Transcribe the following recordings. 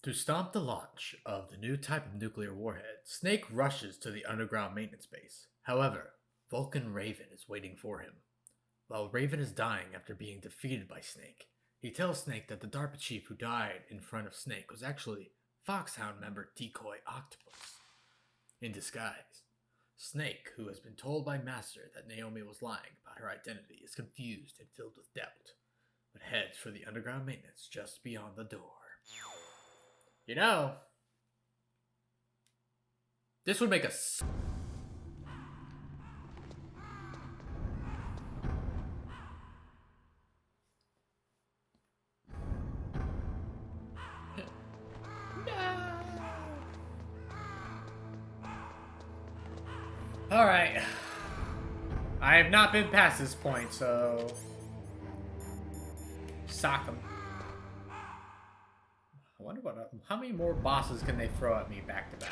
To stop the launch of the new type of nuclear warhead, Snake rushes to the underground maintenance base. However, Vulcan Raven is waiting for him. While Raven is dying after being defeated by Snake, he tells Snake that the DARPA chief who died in front of Snake was actually Foxhound member Decoy Octopus in disguise. Snake, who has been told by Master that Naomi was lying about her identity, is confused and filled with doubt, but heads for the underground maintenance just beyond the door. You know, this would make us. Alright. I have not been past this point, so. Sock them. I wonder how many more bosses can they throw at me back to back?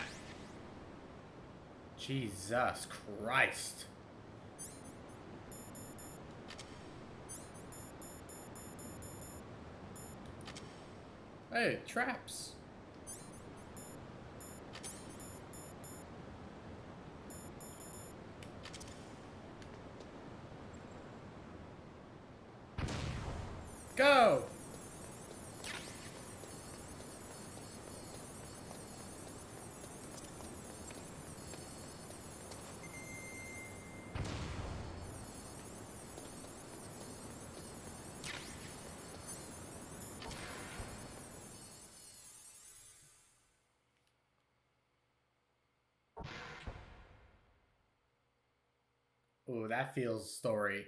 Jesus Christ. Hey, traps. Go! Ooh, that feels story.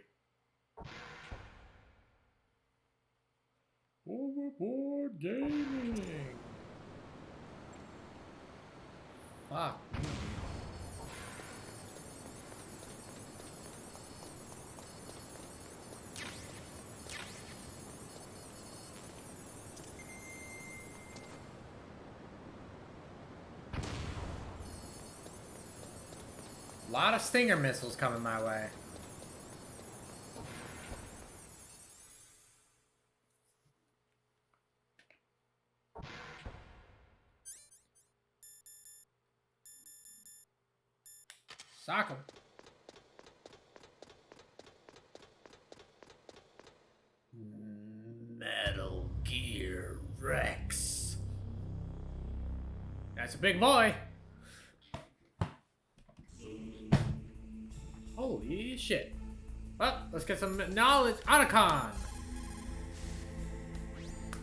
Overboard gaming. Fuck. A lot of Stinger missiles coming my way. Sock 'em. Metal Gear Rex. That's a big boy. Holy shit. Well, let's get some knowledge. Otacon!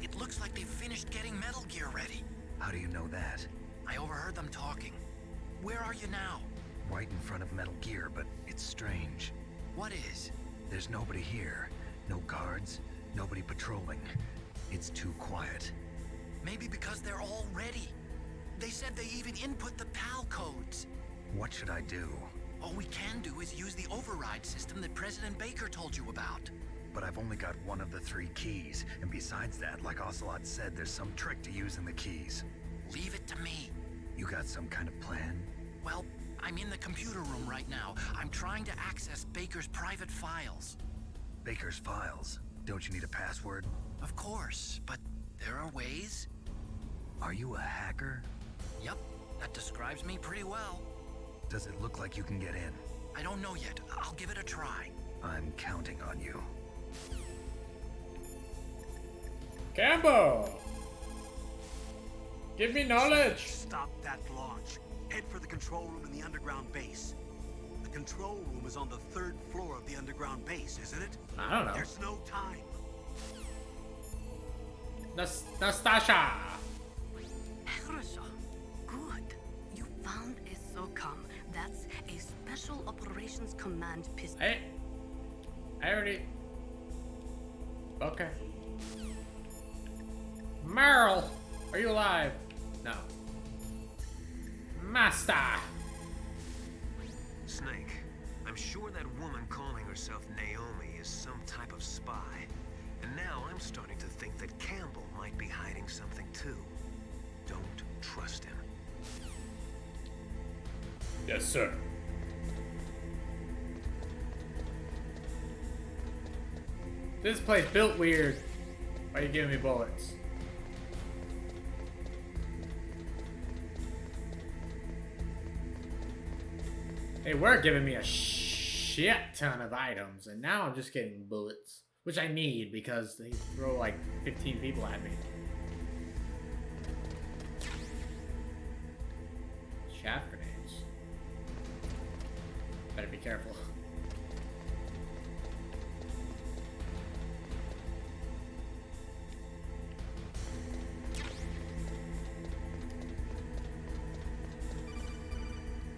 It looks like they've finished getting Metal Gear ready. How do you know that? I overheard them talking. Where are you now? Right in front of Metal Gear, but it's strange. What is? There's nobody here. No guards, nobody patrolling. It's too quiet. Maybe because they're all ready. They said they even input the PAL codes. What should I do? All we can do is use the override system that President Baker told you about. But I've only got one of the 3 keys, and besides that, like Ocelot said, there's some trick to using the keys. Leave it to me. You got some kind of plan? Well, I'm in the computer room right now. I'm trying to access Baker's private files. Baker's files? Don't you need a password? Of course, but there are ways. Are you a hacker? Yep, that describes me pretty well. Does it look like you can get in? I don't know yet. I'll give it a try. I'm counting on you. Cambo! Give me knowledge! Stop that launch. Head for the control room in the underground base. The control room is on the 3rd floor of the underground base, isn't it? I don't know. There's no time. Nastasha! Herrscher, good. You found a SOCOM. That's a Special Operations Command pistol. Hey. I already... Okay. Merle! Are you alive? No. Master! Snake, I'm sure that woman calling herself Naomi is some type of spy. And now I'm starting to think that Campbell might be hiding something too. Don't trust him. Yes, sir. This place built weird. Why are you giving me bullets? They were giving me a shit ton of items, and now I'm just getting bullets, which I need because they throw like 15 people at me. Chaff grenades. Better be careful.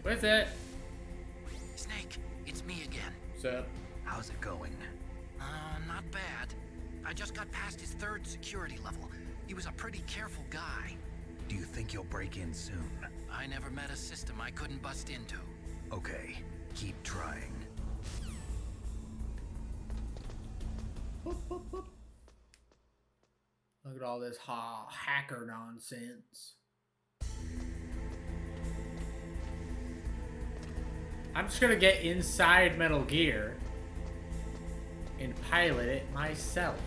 What's it? Snake, it's me again. What's up? How's it going? Not bad. I just got past his 3rd security level. He was a pretty careful guy. Do you think you'll break in soon? I never met a system I couldn't bust into. Okay, keep trying. Boop, boop, boop. Look at all this hacker nonsense. I'm just gonna get inside Metal Gear and pilot it myself.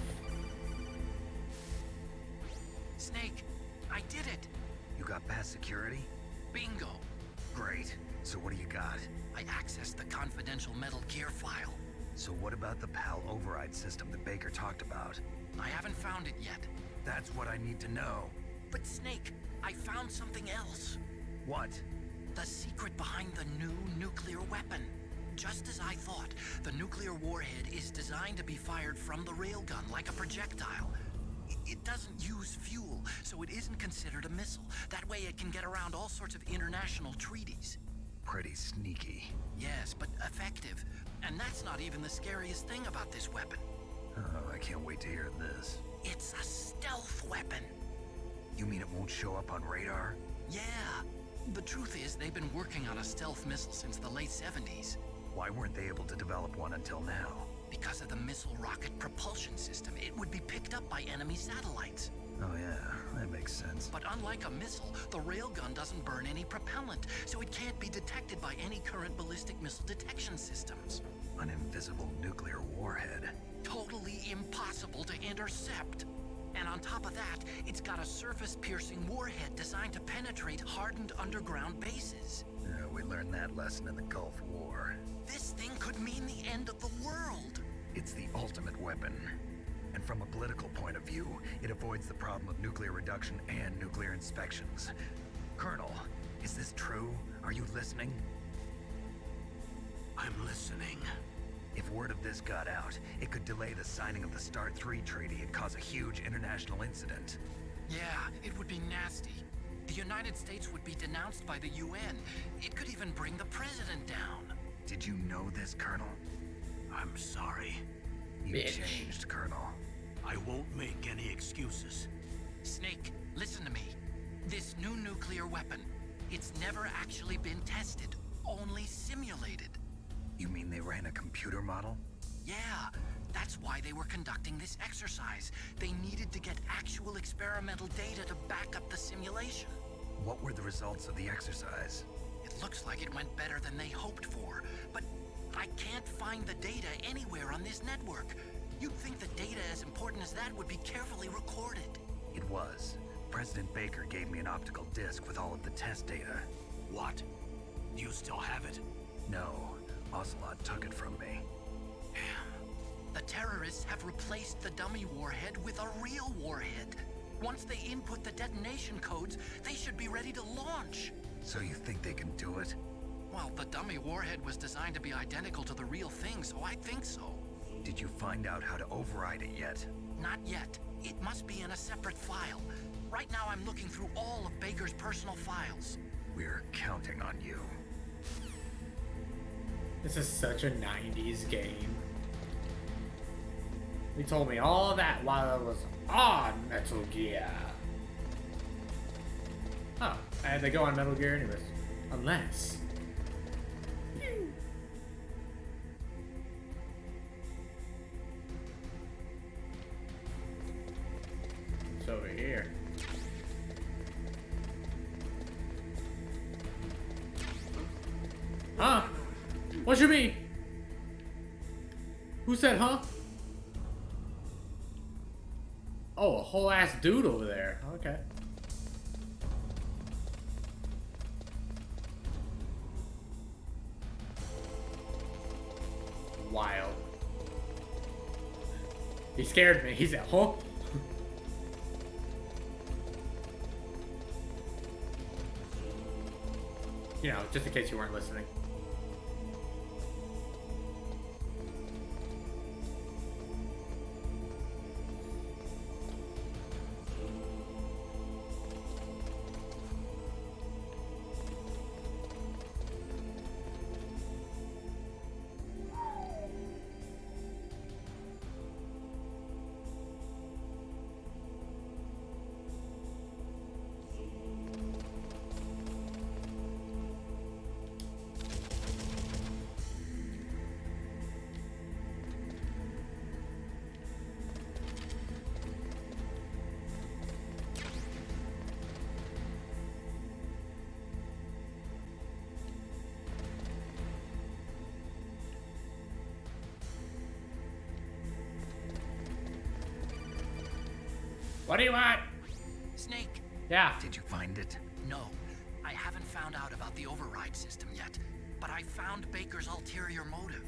Snake, I did it. You got past security? Bingo. Great. So what do you got? I accessed the confidential Metal Gear file. So what about the PAL override system that Baker talked about? I haven't found it yet. That's what I need to know. But Snake, I found something else. What? The secret behind the new nuclear weapon. Just as I thought, the nuclear warhead is designed to be fired from the railgun like a projectile. It doesn't use fuel, so it isn't considered a missile. That way it can get around all sorts of international treaties. Pretty sneaky. Yes, but effective. And that's not even the scariest thing about this weapon. Oh, I can't wait to hear this. It's a stealth weapon. You mean it won't show up on radar? Yeah. The truth is, they've been working on a stealth missile since the late 70s. Why weren't they able to develop one until now? Because of the missile rocket propulsion system, it would be picked up by enemy satellites. Oh yeah, that makes sense. But unlike a missile, the railgun doesn't burn any propellant, so it can't be detected by any current ballistic missile detection systems. An invisible nuclear warhead. Totally impossible to intercept. And on top of that, it's got a surface-piercing warhead designed to penetrate hardened underground bases. Yeah, we learned that lesson in the Gulf War. This thing could mean the end of the world. It's the ultimate weapon. And from a political point of view, it avoids the problem of nuclear reduction and nuclear inspections. Colonel, is this true? Are you listening? I'm listening. If word of this got out, it could delay the signing of the START 3 treaty and cause a huge international incident. Yeah, it would be nasty. The United States would be denounced by the UN. It could even bring the president down. Did you know this, Colonel? I'm sorry. You Bitch. changed, Colonel. I won't make any excuses. Snake, listen to me. This new nuclear weapon, it's never actually been tested, only simulated. You mean they ran a computer model? Yeah, that's why they were conducting this exercise. They needed to get actual experimental data to back up the simulation. What were the results of the exercise? It looks like it went better than they hoped for, but I can't find the data anywhere on this network. You'd think the data as important as that would be carefully recorded. It was. President Baker gave me an optical disc with all of the test data. What? Do you still have it? No, Ocelot took it from me. The terrorists have replaced the dummy warhead with a real warhead. Once they input the detonation codes, they should be ready to launch. So you think they can do it? Well, the dummy warhead was designed to be identical to the real thing, so I think so. Did you find out how to override it yet? Not yet. It must be in a separate file. Right now I'm looking through all of Baker's personal files. We're counting on you. This is such a 90s game. He told me all that while I was on Metal Gear. Oh, I had to go on Metal Gear anyways. Unless... It's over here. Huh? What you mean? Who said huh? Oh, a whole ass dude over there. Okay. He scared me. He's at home. You know, just in case you weren't listening. What do you want? Snake, Yeah. Did you find it? no. I haven't found out about the override system yet, but I found Baker's ulterior motive.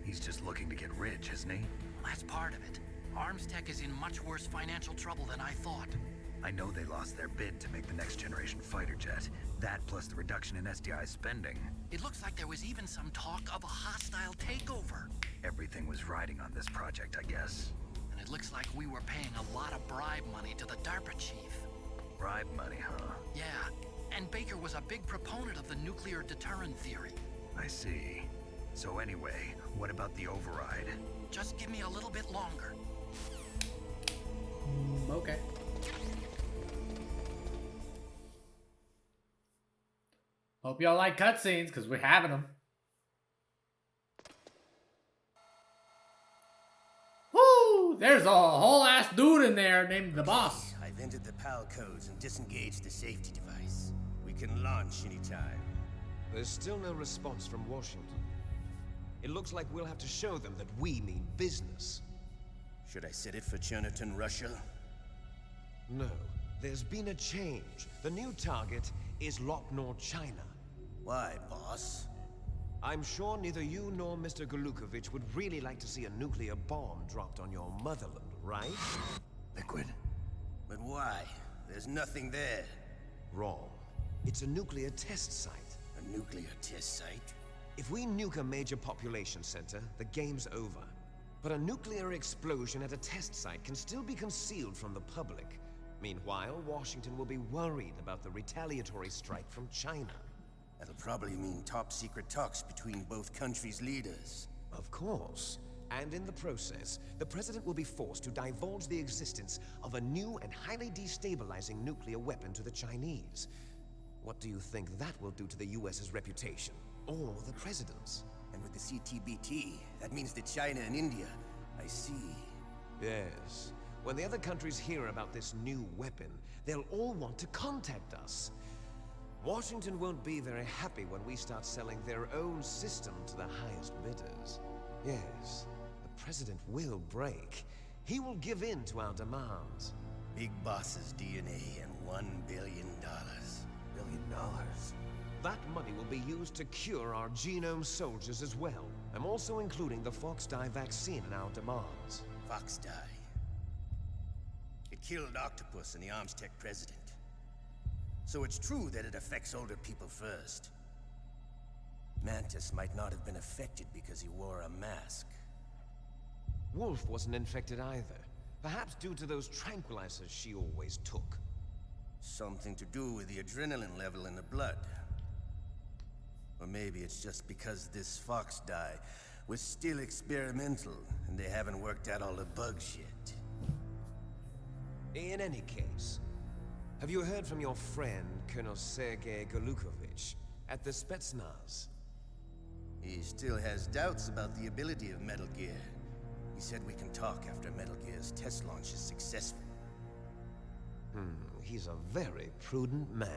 He's just looking to get rich, isn't he? Well, that's part of it. Arms Tech is in much worse financial trouble than I thought. I know they lost their bid to make the next generation fighter jet. That plus the reduction in SDI spending. It looks like there was even some talk of a hostile takeover. Everything was riding on this project, I guess. And it looks like we were paying a lot of bribe money to the DARPA chief. Bribe money, huh? Yeah, and Baker was a big proponent of the nuclear deterrent theory. I see. So anyway, what about the override? Just give me a little bit longer. Okay. Hope y'all like cutscenes, because we're having them. Woo! There's a whole ass dude in there named the boss. I've entered the PAL codes and disengaged the safety device. We can launch anytime. There's still no response from Washington. It looks like we'll have to show them that we mean business. Should I set it for Cherniton, Russia? No, there's been a change. The new target is Locknor, China. Why, boss? I'm sure neither you nor Mr. Golukovich would really like to see a nuclear bomb dropped on your motherland, right? Liquid? But why? There's nothing there. Wrong. It's a nuclear test site. A nuclear test site? If we nuke a major population center, the game's over. But a nuclear explosion at a test site can still be concealed from the public. Meanwhile, Washington will be worried about the retaliatory strike from China. That'll probably mean top-secret talks between both countries' leaders. Of course. And in the process, the president will be forced to divulge the existence of a new and highly destabilizing nuclear weapon to the Chinese. What do you think that will do to the US's reputation? Or the president's? And with the CTBT, that means that China and India. I see. Yes. When the other countries hear about this new weapon, they'll all want to contact us. Washington won't be very happy when we start selling their own system to the highest bidders. Yes, the president will break. He will give in to our demands. Big boss's DNA and $1 billion. $1 billion? That money will be used to cure our genome soldiers as well. I'm also including the Fox-Die vaccine in our demands. Fox-Die. It killed Octopus and the Arms Tech president. So it's true that it affects older people first. Mantis might not have been affected because he wore a mask. Wolf wasn't infected either. Perhaps due to those tranquilizers she always took. Something to do with the adrenaline level in the blood. Or maybe it's just because this Fox-Die was still experimental and they haven't worked out all the bugs yet. In any case, have you heard from your friend, Colonel Sergei Golukovich, at the Spetsnaz? He still has doubts about the ability of Metal Gear. He said we can talk after Metal Gear's test launch is successful. He's a very prudent man.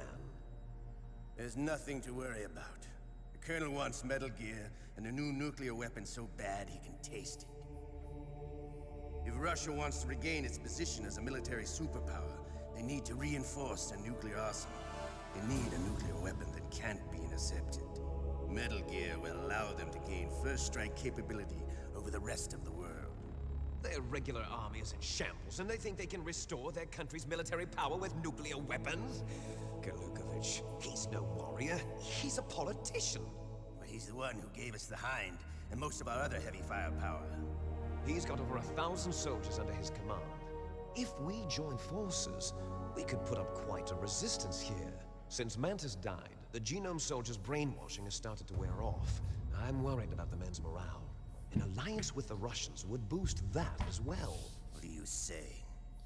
There's nothing to worry about. The Colonel wants Metal Gear and a new nuclear weapon so bad he can taste it. If Russia wants to regain its position as a military superpower, they need to reinforce their nuclear arsenal. They need a nuclear weapon that can't be intercepted. Metal Gear will allow them to gain first strike capability over the rest of the world. Their regular army is in shambles, and they think they can restore their country's military power with nuclear weapons? Galukovich, he's no warrior. He's a politician. Well, he's the one who gave us the Hind and most of our other heavy firepower. He's got over 1,000 soldiers under his command. If we join forces, we could put up quite a resistance here. Since Mantis died, the Genome Soldiers' brainwashing has started to wear off. I'm worried about the men's morale. An alliance with the Russians would boost that as well. What are you saying?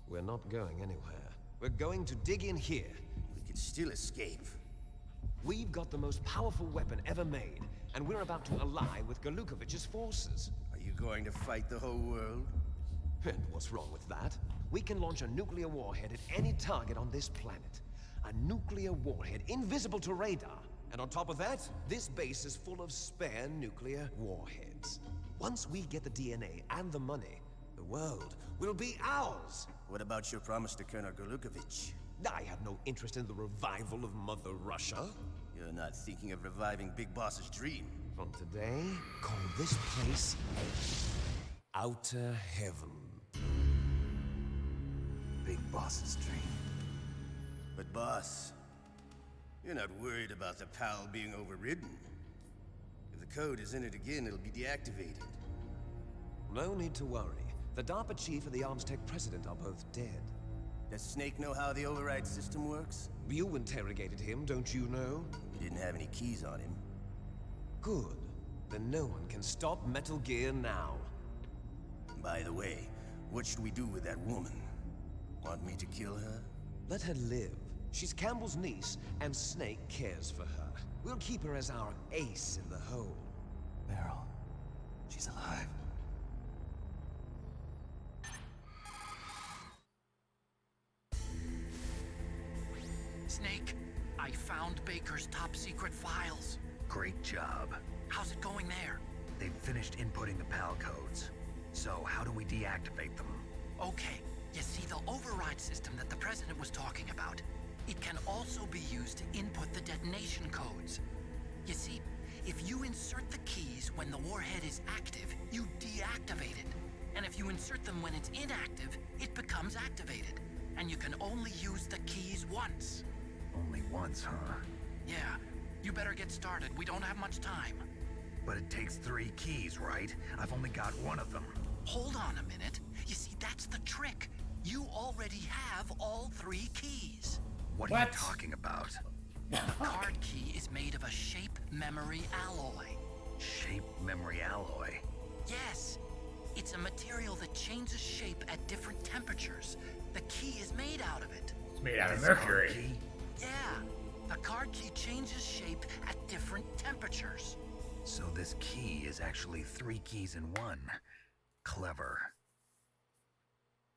We're not going anywhere. We're going to dig in here. We could still escape. We've got the most powerful weapon ever made, and we're about to ally with Galukovich's forces. Are you going to fight the whole world? And what's wrong with that? We can launch a nuclear warhead at any target on this planet. A nuclear warhead invisible to radar. And on top of that, this base is full of spare nuclear warheads. Once we get the DNA and the money, the world will be ours. What about your promise to Colonel Galukovich? I have no interest in the revival of Mother Russia. You're not thinking of reviving Big Boss's dream. From today, call this place Outer Heaven. Big Boss's dream. But boss, you're not worried about the PAL being overridden. If the code is entered again, it'll be deactivated. No need to worry. The DARPA chief and the Arms Tech president are both dead. Does Snake know how the override system works? You interrogated him, don't you know? He didn't have any keys on him. Good. Then no one can stop Metal Gear now. By the way, what should we do with that woman? Want me to kill her? Let her live. She's Campbell's niece, and Snake cares for her. We'll keep her as our ace in the hole. Meryl. She's alive. Snake, I found Baker's top secret files. Great job. How's it going there? They've finished inputting the PAL codes. So how do we deactivate them? Okay, you see the override system that the president was talking about? It can also be used to input the detonation codes. You see, if you insert the keys when the warhead is active, you deactivate it. And if you insert them when it's inactive, it becomes activated. And you can only use the keys once. Only once, huh? Yeah, you better get started. We don't have much time. But it takes 3 keys, right? I've only got one of them. Hold on a minute. You see, that's the trick. You already have all 3 keys. What are you talking about? The card key is made of a shape memory alloy. Shape memory alloy? Yes. It's a material that changes shape at different temperatures. The key is made out of it. It's made out of This mercury. card key? Yeah. The card key changes shape at different temperatures. So this key is actually 3 keys in one. Clever.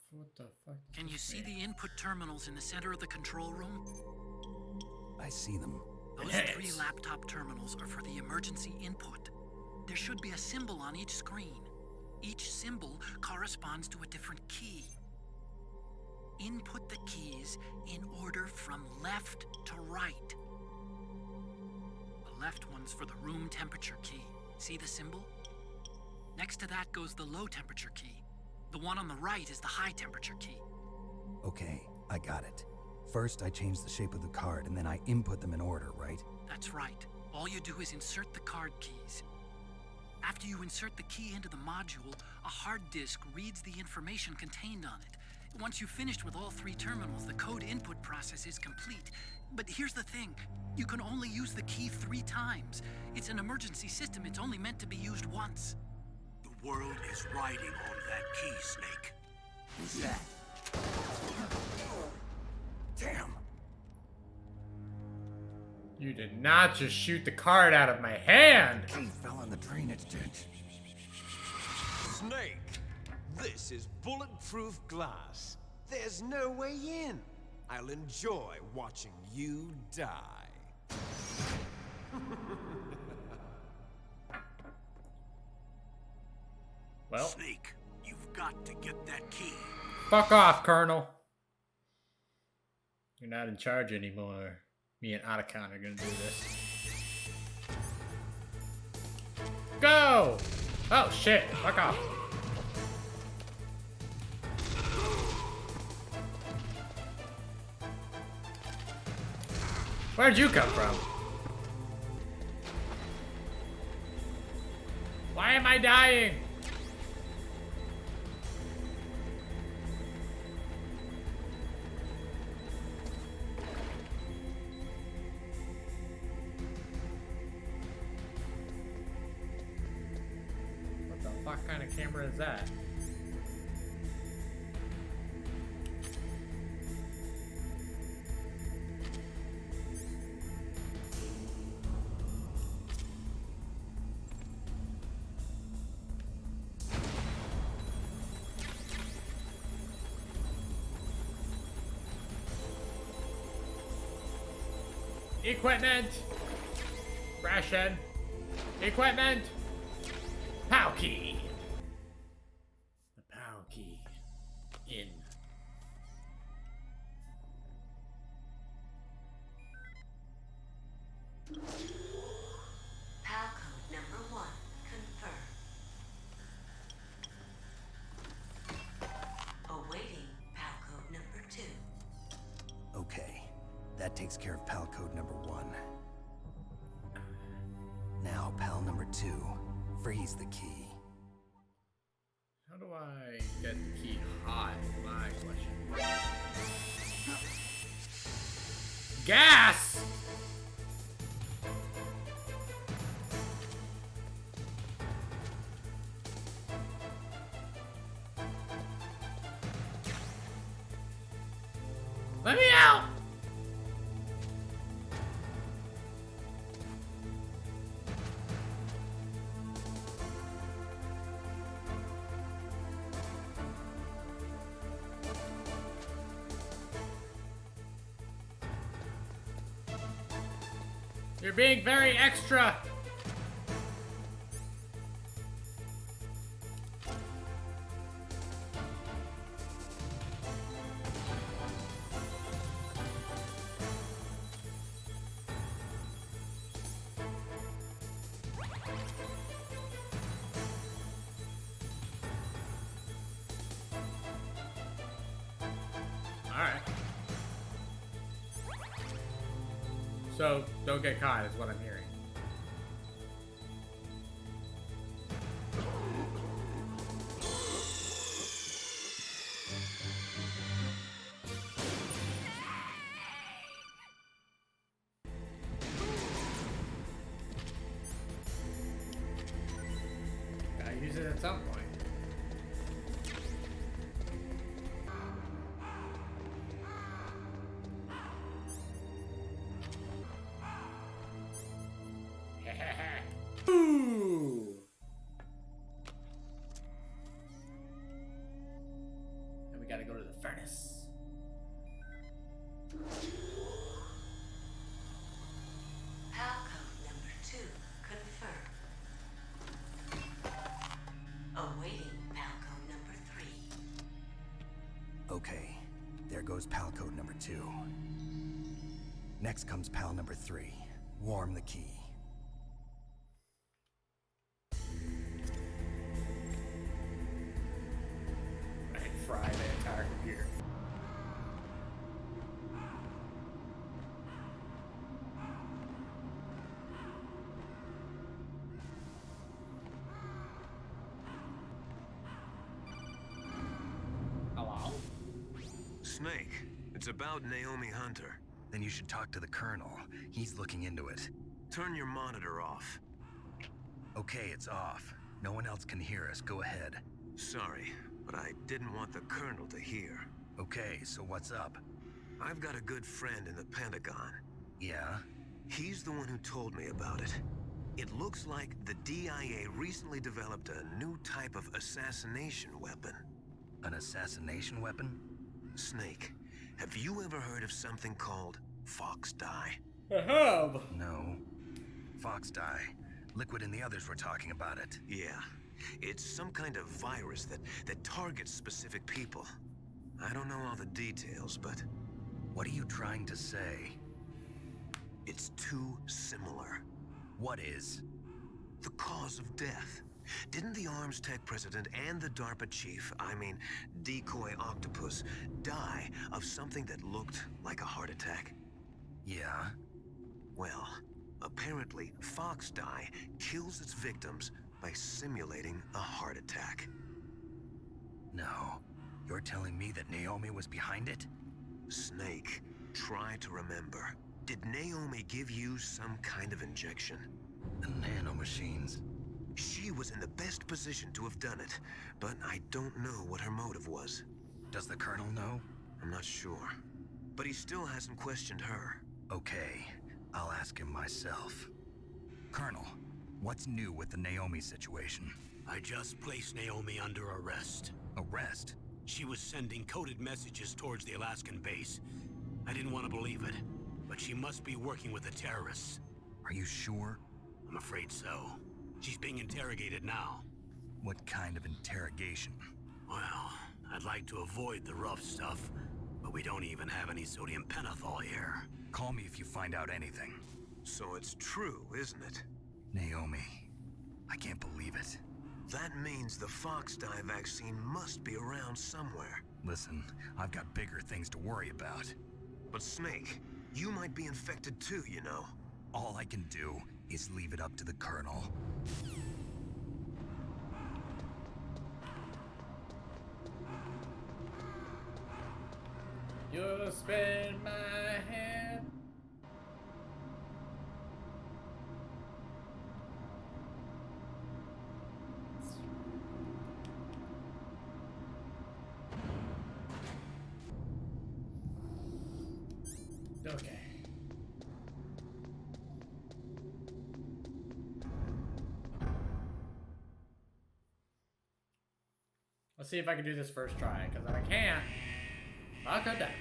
What the fuck? Can you see the input terminals in the center of the control room? I see them. Those Yes. 3 laptop terminals are for the emergency input. There should be a symbol on each screen. Each symbol corresponds to a different key. Input the keys in order from left to right. The left one's for the room temperature key. See the symbol? Next to that goes the low temperature key. The one on the right is the high temperature key. Okay, I got it. First, I change the shape of the card, and then I input them in order, right? That's right. All you do is insert the card keys. After you insert the key into the module, a hard disk reads the information contained on it. Once you've finished with all 3 terminals, the code input process is complete. But here's the thing. You can only use the key 3 times. It's an emergency system. It's only meant to be used once. The world is riding on that key, Snake. Who's that? Damn! You did not just shoot the card out of my hand! Key fell in the drainage ditch. Snake, this is bulletproof glass. There's no way in. I'll enjoy watching you die. Well, Snake, you've got to get that key. fuck off, Colonel. You're not in charge anymore. Me and Otacon are gonna do this. Go! Oh shit, fuck off. Where'd you come from? Why am I dying? What the fuck kind of camera is that? Equipment! Ration! Equipment! POW key! The POW key. In. PAL code number 1, confirmed. Awaiting PAL code number 2. Okay, that takes care of PAL code number 1. Now, PAL number 2, freeze the key. How do I get the key hot? My question. Gas! Let me out! You're being very extra. Alright. So, don't get caught is what I'm hearing. Gotta use it at some point. Ooh. And we gotta go to the furnace. PAL code number 2, confirmed. Awaiting PAL code number 3. Okay, there goes PAL code number 2. Next comes PAL number 3. Warm the key. I can fry the entire computer. Hello? Snake, it's about Naomi Hunter. Then you should talk to the Colonel. He's looking into it. Turn your monitor off. Okay, it's off. No one else can hear us. Go ahead. Sorry, but I didn't want the Colonel to hear. Okay, so what's up? I've got a good friend in the Pentagon. Yeah? He's the one who told me about it. It looks like the DIA recently developed a new type of assassination weapon. An assassination weapon? Snake, have you ever heard of something called Fox Dye? I have. No. Fox dye. Liquid and the others were talking about it. Yeah. It's some kind of virus that targets specific people. I don't know all the details, but What are you trying to say? it's too similar. What is? The cause of death. Didn't the Arms Tech president and the DARPA chief, I mean, Decoy Octopus, die of something that looked like a heart attack? Yeah? Well, apparently, fox dye kills its victims by simulating a heart attack. No. You're telling me that Naomi was behind it? Snake, try to remember. Did Naomi give you some kind of injection? The nanomachines. She was in the best position to have done it, but I don't know what her motive was. Does the Colonel know? I'm not sure. But he still hasn't questioned her. Okay, I'll ask him myself. Colonel, what's new with the Naomi situation? I just placed Naomi under arrest. Arrest? She was sending coded messages towards the Alaskan base. I didn't want to believe it, but she must be working with the terrorists. Are you sure? I'm afraid so. She's being interrogated now. What kind of interrogation? Well, I'd like to avoid the rough stuff, but we don't even have any sodium pentothal here. Call me if you find out anything. So it's true, isn't it? Naomi, I can't believe it. That means the fox dye vaccine must be around somewhere. Listen, I've got bigger things to worry about. But Snake, you might be infected too, you know. All I can do is leave it up to the Colonel. You'll spin my hand. Okay. Let's see if I can do this first try, because if I can't, I'll go back.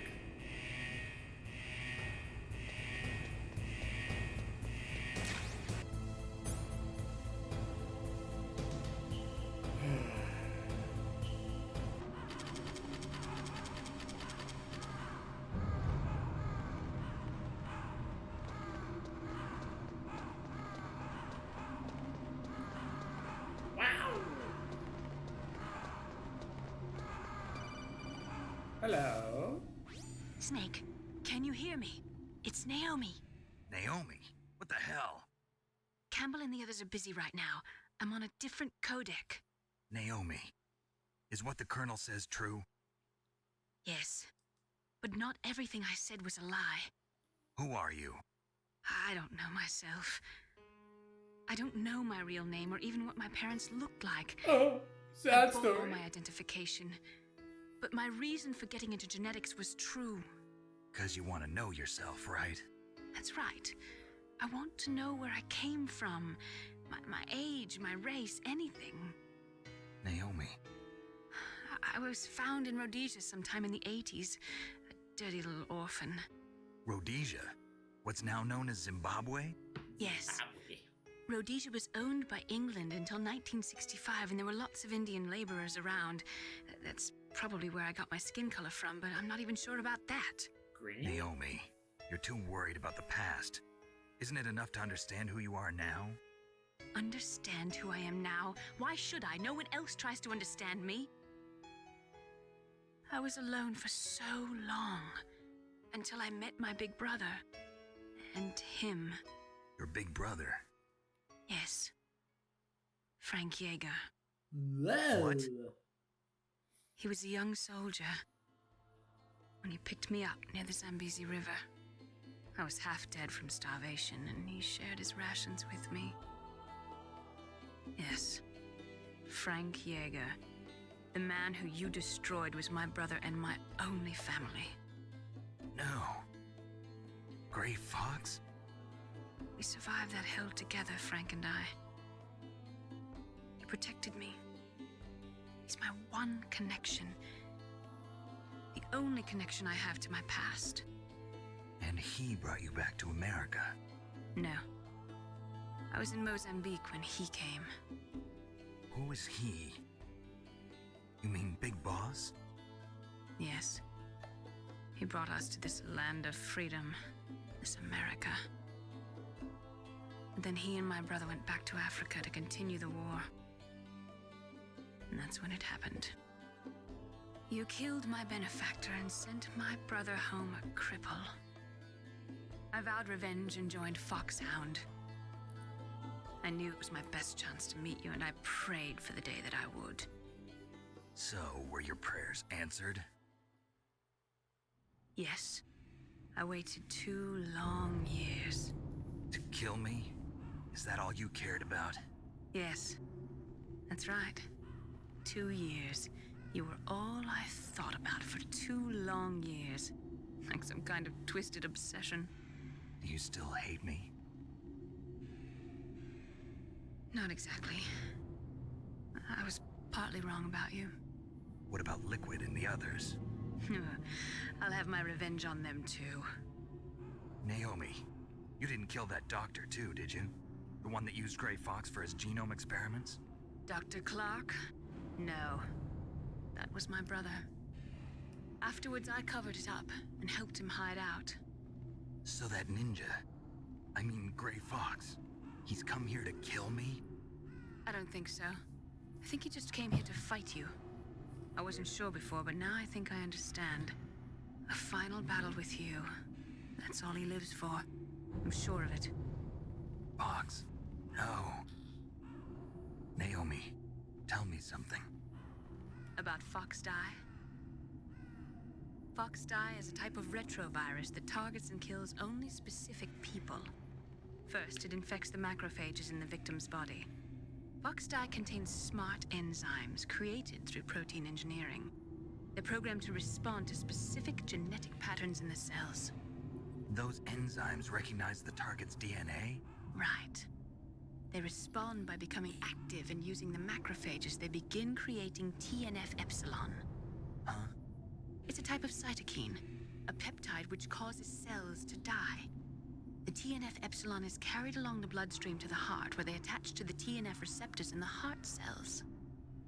Hello? Snake, can you hear me? It's Naomi. Naomi? What the hell? Campbell and the others are busy right now. I'm on a different codec. Naomi, is what the Colonel says true? Yes, but not everything I said was a lie. Who are you? I don't know myself. I don't know my real name or even what my parents looked like. Oh, I sad bought all story. my identification. But my reason for getting into genetics was true. 'Cause you want to know yourself, right? That's right. I want to know where I came from. My age, my race, anything. Naomi, I was found in Rhodesia sometime in the 80s. A dirty little orphan. Rhodesia? What's now known as Zimbabwe? Yes. Rhodesia was owned by England until 1965, and there were lots of Indian laborers around. That's probably where I got my skin color from, but I'm not even sure about that. Green? Naomi, you're too worried about the past. Isn't it enough to understand who you are now? Understand who I am now? Why should I? No one else tries to understand me. I was alone for so long, until I met my big brother. And him. Your big brother? Yes. Frank Yeager. What? He was a young soldier when he picked me up near the Zambezi River. I was half dead from starvation, and he shared his rations with me. Yes, Frank Yeager. The man who you destroyed was my brother and my only family. No. Gray Fox? We survived that hell together, Frank and I. He protected me. He's my one connection. The only connection I have to my past. And he brought you back to America? No. I was in Mozambique when he came. Who is he? You mean Big Boss? Yes. He brought us to this land of freedom, this America. And then he and my brother went back to Africa to continue the war. And that's when it happened. You killed my benefactor and sent my brother home a cripple. I vowed revenge and joined Foxhound. I knew it was my best chance to meet you, and I prayed for the day that I would. So, were your prayers answered? Yes. I waited 2 long years. To kill me? Is that all you cared about? Yes. That's right. 2 years. You were all I thought about for 2 long years. Like some kind of twisted obsession. Do you still hate me? Not exactly. I was partly wrong about you. What about Liquid and the others? I'll have my revenge on them too. Naomi, you didn't kill that doctor too, did you? The one that used Grey Fox for his genome experiments? Dr. Clark? No. That was my brother. Afterwards, I covered it up and helped him hide out. So that ninja, I mean Grey Fox, he's come here to kill me? I don't think so. I think he just came here to fight you. I wasn't sure before, but now I think I understand. A final battle with you. That's all he lives for. I'm sure of it. Fox? No. Naomi, tell me something. About Fox Die? Fox Die is a type of retrovirus that targets and kills only specific people. First, it infects the macrophages in the victim's body. Fox Die contains smart enzymes created through protein engineering. They're programmed to respond to specific genetic patterns in the cells. Those enzymes recognize the target's DNA? Right. They respond by becoming active and using the macrophages. They begin creating TNF-epsilon. Huh? It's a type of cytokine, a peptide which causes cells to die. The TNF-epsilon is carried along the bloodstream to the heart, where they attach to the TNF receptors in the heart cells.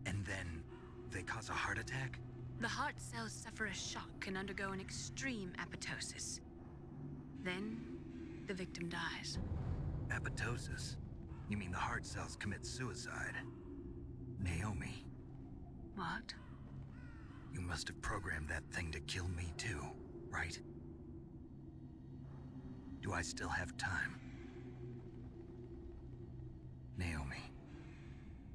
And then they cause a heart attack? The heart cells suffer a shock and undergo an extreme apoptosis. Then, the victim dies. Apoptosis? You mean the heart cells commit suicide? Naomi. What? You must have programmed that thing to kill me too, right? Do I still have time? Naomi,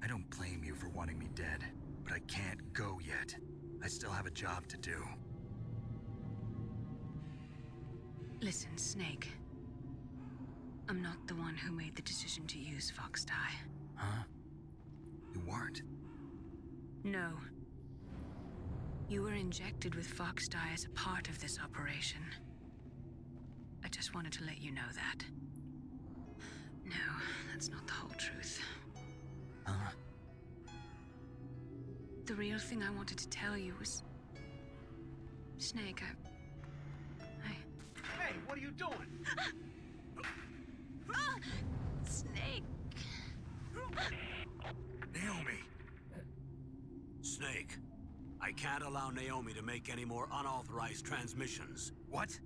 I don't blame you for wanting me dead, but I can't go yet. I still have a job to do. Listen, Snake. I'm not the one who made the decision to use Fox Die. Huh? You weren't? No. You were injected with Fox Die as a part of this operation. I just wanted to let you know that. No, that's not the whole truth. Huh? The real thing I wanted to tell you was... Snake, Hey, what are you doing? Snake! Naomi! Snake, I can't allow Naomi to make any more unauthorized transmissions. What?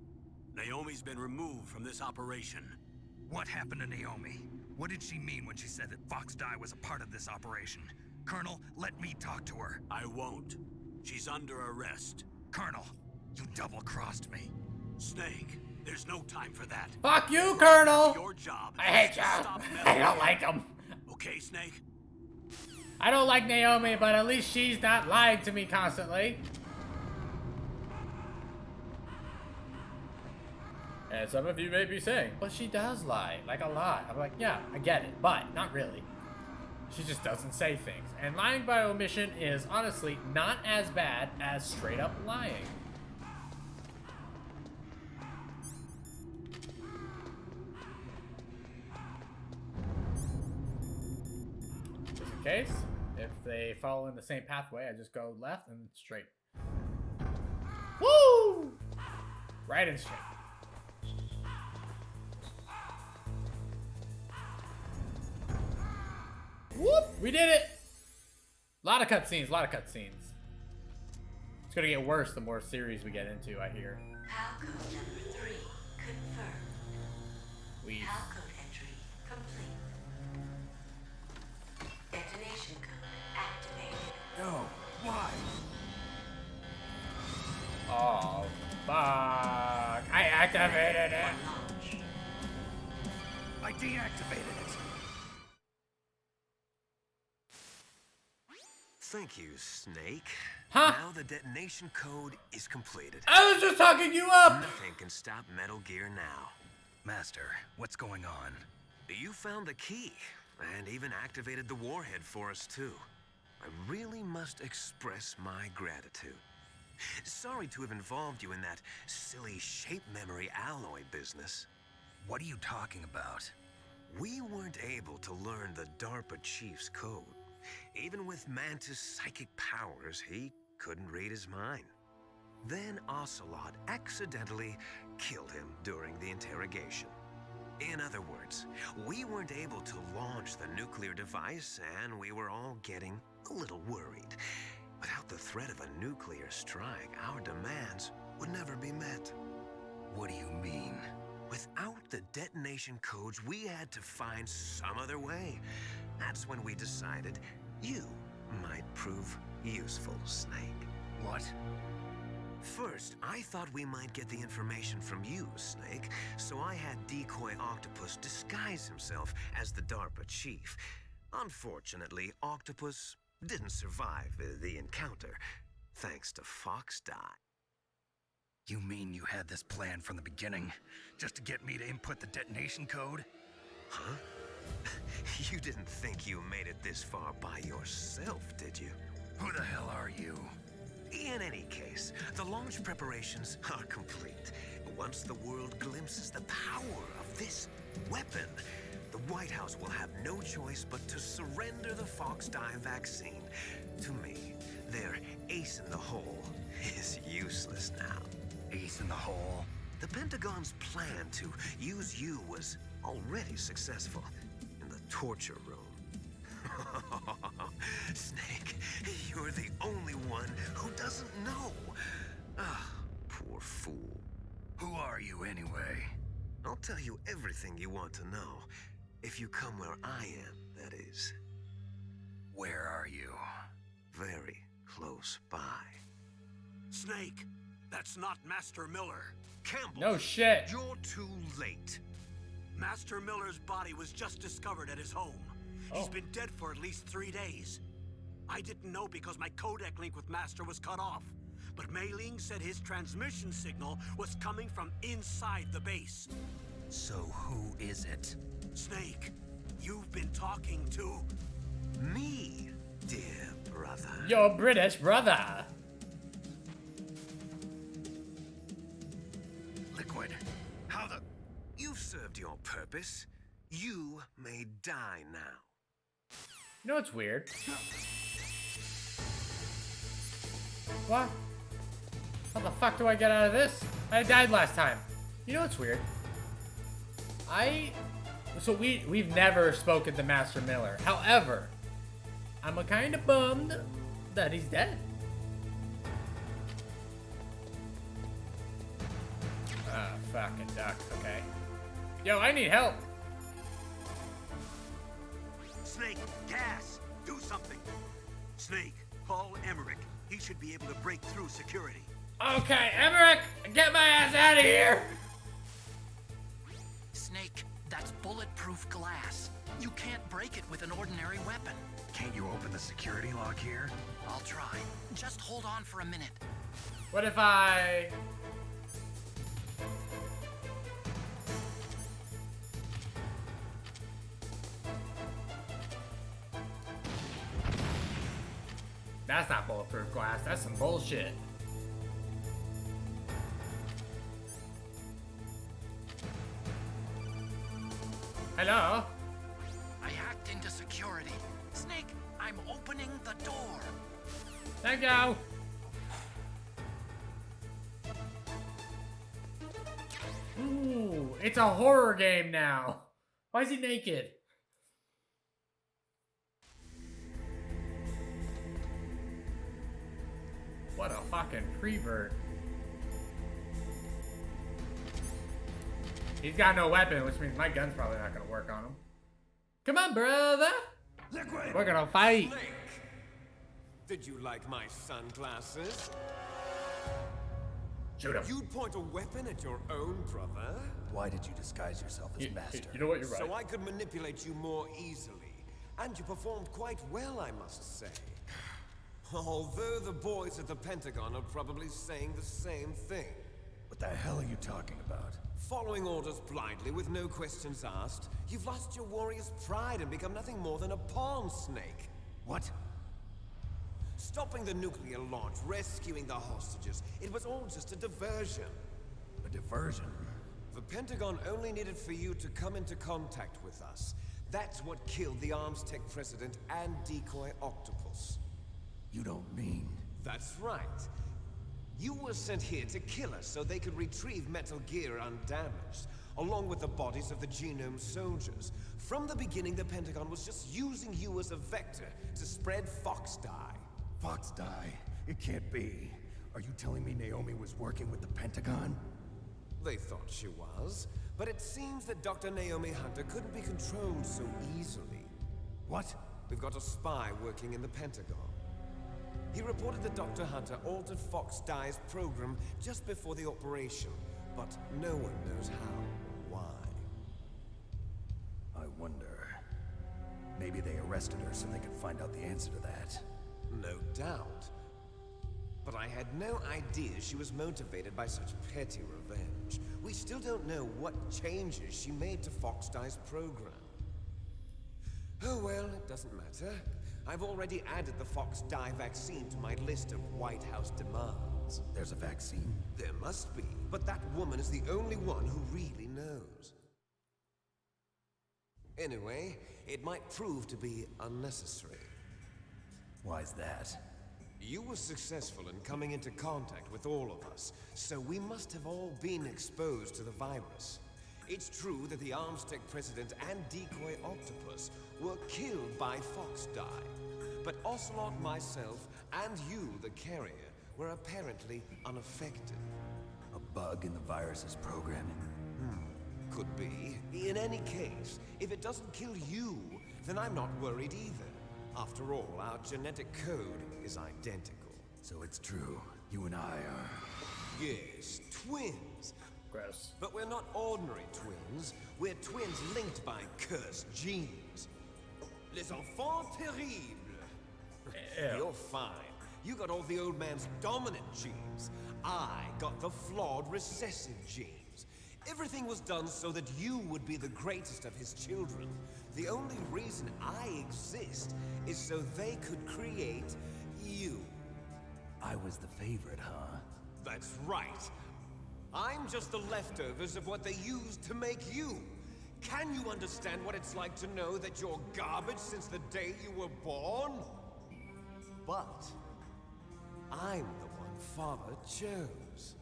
Naomi's been removed from this operation. What happened to Naomi? What did she mean when she said that Fox Die was a part of this operation? Colonel, let me talk to her. I won't. She's under arrest. Colonel, you double-crossed me. Snake, there's no time for that. Fuck you, Colonel! Your job. I hate is you. to stop I don't like him. Okay, Snake? I don't like Naomi, but at least she's not lying to me constantly. And some of you may be saying, well, she does lie, like a lot. I'm like, yeah, I get it, but not really. She just doesn't say things. And lying by omission is honestly not as bad as straight up lying. Just in case, if they follow in the same pathway, I just go left and straight. Woo! Right and straight. Whoop! We did it! A lot of cutscenes, a lot of cutscenes. It's gonna get worse the more series we get into, I hear. Palcode number 3 confirmed. We. Palcode entry complete. Detonation code activated. No, why? Oh, fuck. I activated it. Launch. deactivated it. Thank you, Snake. Huh? Now the detonation code is completed. I was just talking you up! Nothing can stop Metal Gear now. Master, what's going on? You found the key, and even activated the warhead for us, too. I really must express my gratitude. Sorry to have involved you in that silly shape memory alloy business. What are you talking about? We weren't able to learn the DARPA chief's code. Even with Mantis' psychic powers, he couldn't read his mind. Then Ocelot accidentally killed him during the interrogation. In other words, we weren't able to launch the nuclear device, and we were all getting a little worried. Without the threat of a nuclear strike, our demands would never be met. What do you mean? Without the detonation codes, we had to find some other way. That's when we decided you might prove useful, Snake. What? First, I thought we might get the information from you, Snake, so I had Decoy Octopus disguise himself as the DARPA chief. Unfortunately, Octopus didn't survive the encounter, thanks to Fox Die. You mean you had this plan from the beginning, just to get me to input the detonation code? Huh? You didn't think you made it this far by yourself, did you? Who the hell are you? In any case, the launch preparations are complete. Once the world glimpses the power of this weapon, the White House will have no choice but to surrender the Fox Die vaccine to me. Their ace in the hole is useless now. Ace in the hole? The Pentagon's plan to use you was already successful in the torture room. Snake, you're the only one who doesn't know. Ah, poor fool. Who are you anyway? I'll tell you everything you want to know. If you come where I am, that is. Where are you? Very close by. Snake, that's not Master Miller. Campbell! No shit. You're too late. Master Miller's body was just discovered at his home. He's Oh. been dead for at least 3 days. I didn't know because my codec link with Master was cut off. But Mei Ling said his transmission signal was coming from inside the base. So who is it? Snake, you've been talking to... Me, dear brother. Your British brother. Liquid. How the... You've served your purpose. You may die now. You know what's weird? What? How the fuck do I get out of this? I died last time. You know what's weird? So we've never spoken to Master Miller. However, I'm a kind of bummed that he's dead. Ah, fucking ducks, okay. Yo, I need help. Snake, gas! Do something! Snake, call Emmerich. He should be able to break through security. Okay, Emmerich, get my ass out of here. Snake, that's bulletproof glass. You can't break it with an ordinary weapon. Can't you open the security lock here? I'll try. Just hold on for a minute. What if I... That's not bulletproof glass, that's some bullshit. Hello? I hacked into security. Snake, I'm opening the door. Thank you. Ooh, it's a horror game now. Why is he naked? What a fucking prevert. He's got no weapon, which means my gun's probably not gonna work on him. Come on, brother. Liquid! We're gonna fight. Link, did you like my sunglasses? Shoot him. You'd point a weapon at your own brother? Why did you disguise yourself as master? You know what, you're right. So I could manipulate you more easily. And you performed quite well, I must say. Although the boys at the Pentagon are probably saying the same thing. What the hell are you talking about? Following orders blindly with no questions asked, you've lost your warrior's pride and become nothing more than a pawn snake. What? Stopping the nuclear launch, rescuing the hostages, it was all just a diversion. A diversion? The Pentagon only needed for you to come into contact with us. That's what killed the Arms Tech president and decoy octopus. You don't mean... That's right. You were sent here to kill us so they could retrieve Metal Gear undamaged, along with the bodies of the Genome soldiers. From the beginning, the Pentagon was just using you as a vector to spread Fox dye. Fox dye? It can't be. Are you telling me Naomi was working with the Pentagon? They thought she was, but it seems that Dr. Naomi Hunter couldn't be controlled so easily. What? We've got a spy working in the Pentagon. He reported that Dr. Hunter altered Fox Dye's program just before the operation, but no one knows how or why. I wonder... Maybe they arrested her so they could find out the answer to that. No doubt. But I had no idea she was motivated by such petty revenge. We still don't know what changes she made to Fox Dye's program. Oh well, it doesn't matter. I've already added the Fox Dye vaccine to my list of White House demands. There's a vaccine? There must be, but that woman is the only one who really knows. Anyway, it might prove to be unnecessary. Why's that? You were successful in coming into contact with all of us, so we must have all been exposed to the virus. It's true that the Arms Tech president and decoy octopus were killed by Fox Dye, but Ocelot, myself, and you, the carrier, were apparently unaffected. A bug in the virus's programming? Could be. In any case, if it doesn't kill you, then I'm not worried either. After all, our genetic code is identical. So it's true. You and I are... Yes, twins. Gross. But we're not ordinary twins. We're twins linked by cursed genes. Les enfants terribles. You're fine. You got all the old man's dominant genes. I got the flawed recessive genes. Everything was done so that you would be the greatest of his children. The only reason I exist is so they could create you. I was the favorite, huh? That's right. I'm just the leftovers of what they used to make you. Can you understand what it's like to know that you're garbage since the day you were born? But I'm the one Father chose.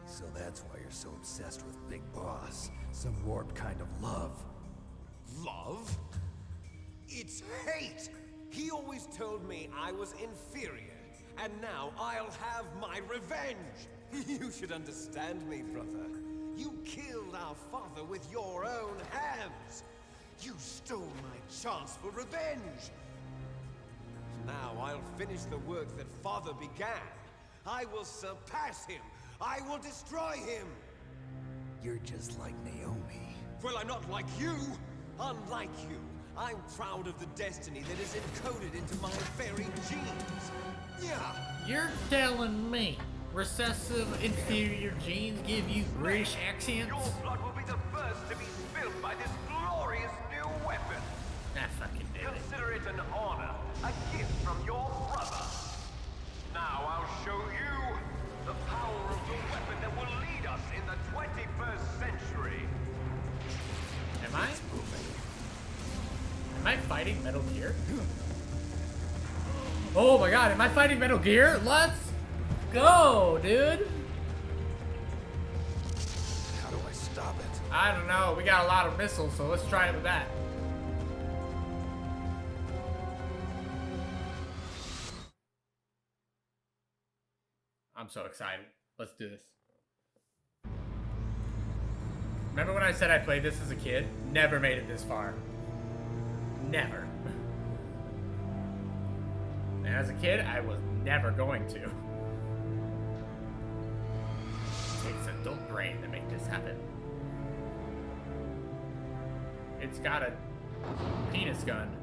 So that's why you're so obsessed with Big Boss. Some warped kind of love. Love? It's hate! He always told me I was inferior, and now I'll have my revenge! You should understand me, brother. You killed our father with your own hands! You stole my chance for revenge! Now I'll finish the work that Father began. I will surpass him! I will destroy him! You're just like Naomi. Well, I'm not like you! Unlike you, I'm proud of the destiny that is encoded into my very genes. Yeah! You're telling me recessive inferior genes give you British accents? Your blood will be the first to be spilled by this glorious new weapon. Ah, fucking do it. Consider it an honor, a gift from your brother. Now I'll show you the power of the weapon that will lead us in the 21st century. Am I? Am I fighting Metal Gear? Oh my god, am I fighting Metal Gear? Let's go, dude! How do I stop it? I don't know, we got a lot of missiles, so let's try it with that. I'm so excited. Let's do this. Remember when I said I played this as a kid? Never made it this far. Never. And as a kid, I was never going to. brain to make this happen. It's got a penis gun.